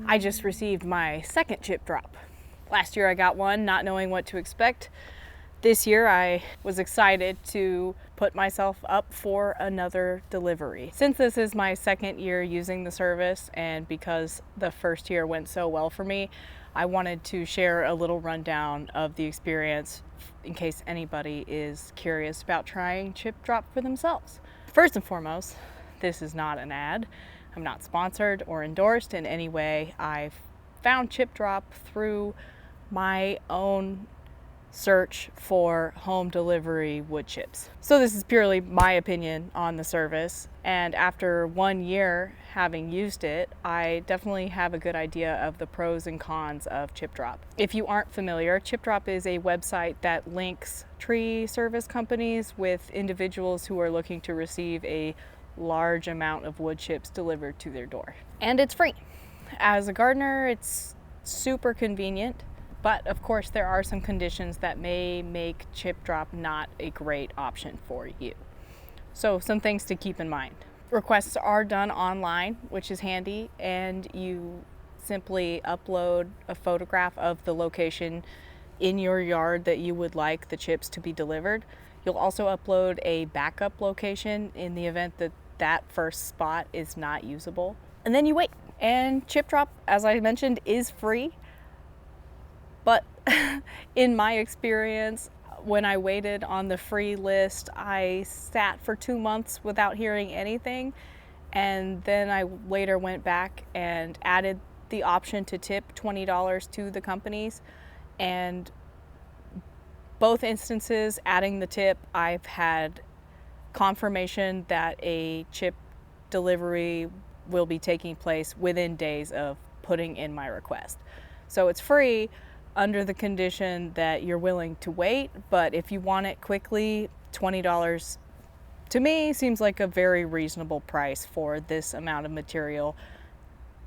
I just received my second chip drop. Last year I got one not knowing what to expect. This year I was excited to put myself up for another delivery. Since this is my second year using the service and because the first year went so well for me, I wanted to share a little rundown of the experience in case anybody is curious about trying Chipdrop for themselves. First and foremost, this is not an ad. I'm not sponsored or endorsed in any way. I found Chipdrop through my own search for home delivery wood chips. So this is purely my opinion on the service, and after 1 year having used it, I definitely have a good idea of the pros and cons of Chipdrop. If you aren't familiar, Chipdrop is a website that links tree service companies with individuals who are looking to receive a large amount of wood chips delivered to their door. And it's free. As a gardener, it's super convenient. But of course, there are some conditions that may make Chipdrop not a great option for you. So some things to keep in mind. Requests are done online, which is handy, and you simply upload a photograph of the location in your yard that you would like the chips to be delivered. You'll also upload a backup location in the event that that first spot is not usable. And then you wait. And Chipdrop, as I mentioned, is free. But in my experience, when I waited on the free list, I sat for 2 months without hearing anything. And then I later went back and added the option to tip $20 to the companies. And both instances, adding the tip, I've had confirmation that a chip delivery will be taking place within days of putting in my request. So it's free under the condition that you're willing to wait, but if you want it quickly, $20 to me seems like a very reasonable price for this amount of material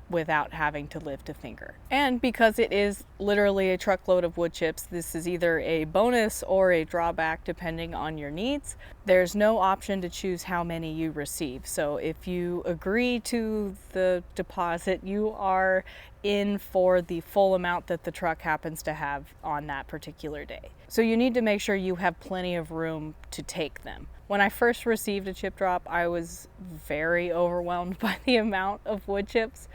without having to lift a finger. And because it is literally a truckload of wood chips, this is either a bonus or a drawback depending on your needs. There's no option to choose how many you receive. So if you agree to the deposit, you are in for the full amount that the truck happens to have on that particular day. So you need to make sure you have plenty of room to take them. When I first received a Chipdrop, I was very overwhelmed by the amount of wood chips,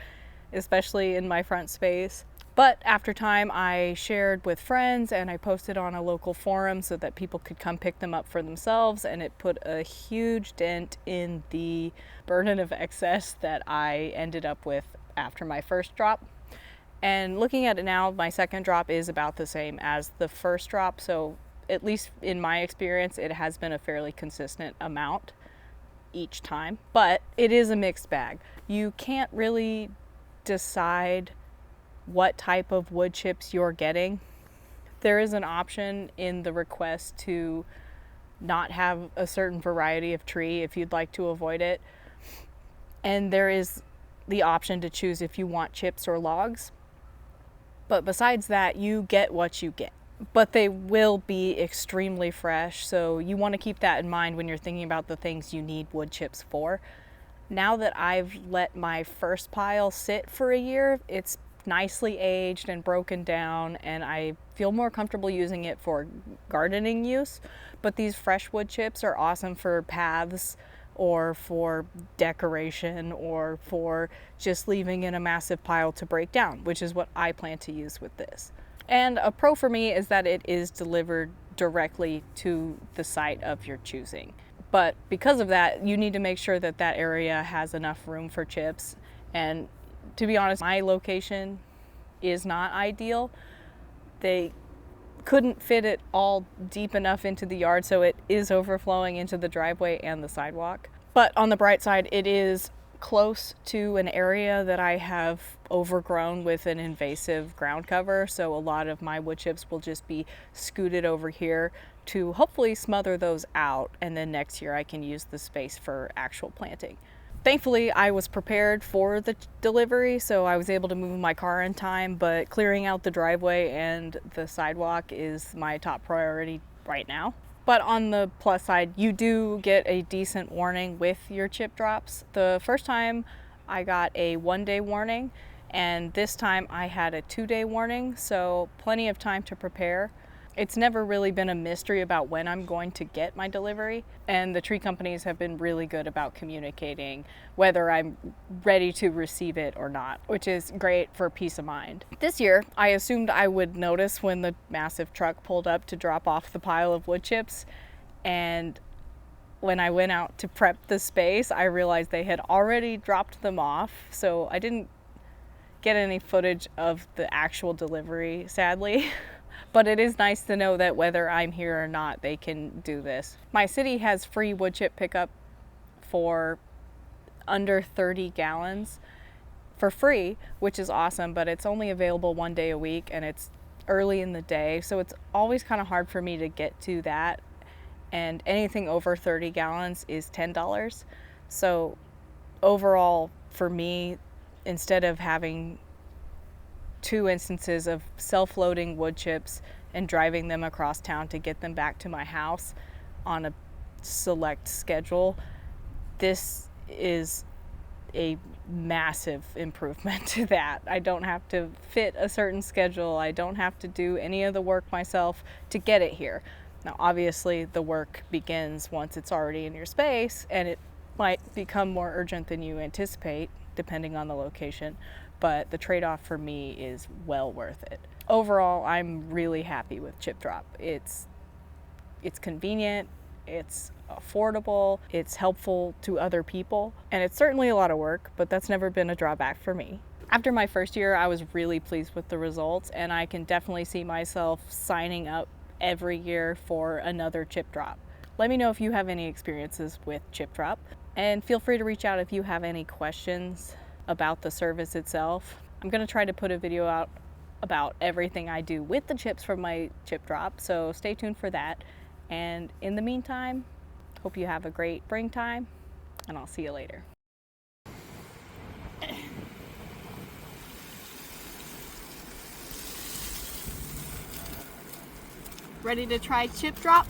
especially in my front space. But after time, I shared with friends and I posted on a local forum so that people could come pick them up for themselves, and it put a huge dent in the burden of excess that I ended up with after my first drop. And looking at it now, my second drop is about the same as the first drop, so at least in my experience, it has been a fairly consistent amount each time. But it is a mixed bag. You can't really decide what type of wood chips you're getting. There is an option in the request to not have a certain variety of tree if you'd like to avoid it. And there is the option to choose if you want chips or logs. But besides that, you get what you get. But they will be extremely fresh, so you want to keep that in mind when you're thinking about the things you need wood chips for. Now that I've let my first pile sit for a year, it's nicely aged and broken down, and I feel more comfortable using it for gardening use. But these fresh wood chips are awesome for paths or for decoration or for just leaving in a massive pile to break down, which is what I plan to use with this. And a pro for me is that it is delivered directly to the site of your choosing. But because of that, you need to make sure that that area has enough room for chips. And to be honest, my location is not ideal. They couldn't fit it all deep enough into the yard, so it is overflowing into the driveway and the sidewalk. But on the bright side, it is close to an area that I have overgrown with an invasive ground cover, so a lot of my wood chips will just be scooted over here to hopefully smother those out, and then next year I can use the space for actual planting. Thankfully, I was prepared for the delivery, so I was able to move my car in time, but clearing out the driveway and the sidewalk is my top priority right now. But on the plus side, you do get a decent warning with your chip drops. The first time I got a 1-day warning, and this time I had a 2-day warning, so plenty of time to prepare. It's never really been a mystery about when I'm going to get my delivery, and the tree companies have been really good about communicating whether I'm ready to receive it or not, which is great for peace of mind. This year, I assumed I would notice when the massive truck pulled up to drop off the pile of wood chips, and when I went out to prep the space, I realized they had already dropped them off, so I didn't get any footage of the actual delivery, sadly. But it is nice to know that whether I'm here or not, they can do this. My city has free wood chip pickup for under 30 gallons for free, which is awesome, but it's only available 1 day a week and it's early in the day, so it's always kind of hard for me to get to that. And anything over 30 gallons is $10. So overall, for me, instead of having 2 instances of self-loading wood chips and driving them across town to get them back to my house on a select schedule, this is a massive improvement to that. I don't have to fit a certain schedule. I don't have to do any of the work myself to get it here. Now, obviously, the work begins once it's already in your space, and it might become more urgent than you anticipate, depending on the location. But the trade-off for me is well worth it. Overall, I'm really happy with Chipdrop. It's convenient, it's affordable, it's helpful to other people, and it's certainly a lot of work, but that's never been a drawback for me. After my first year, I was really pleased with the results, and I can definitely see myself signing up every year for another Chipdrop. Let me know if you have any experiences with Chipdrop, and feel free to reach out if you have any questions about the service itself. I'm gonna try to put a video out about everything I do with the chips from my Chipdrop, so stay tuned for that. And in the meantime, hope you have a great springtime, and I'll see you later. Ready to try Chipdrop?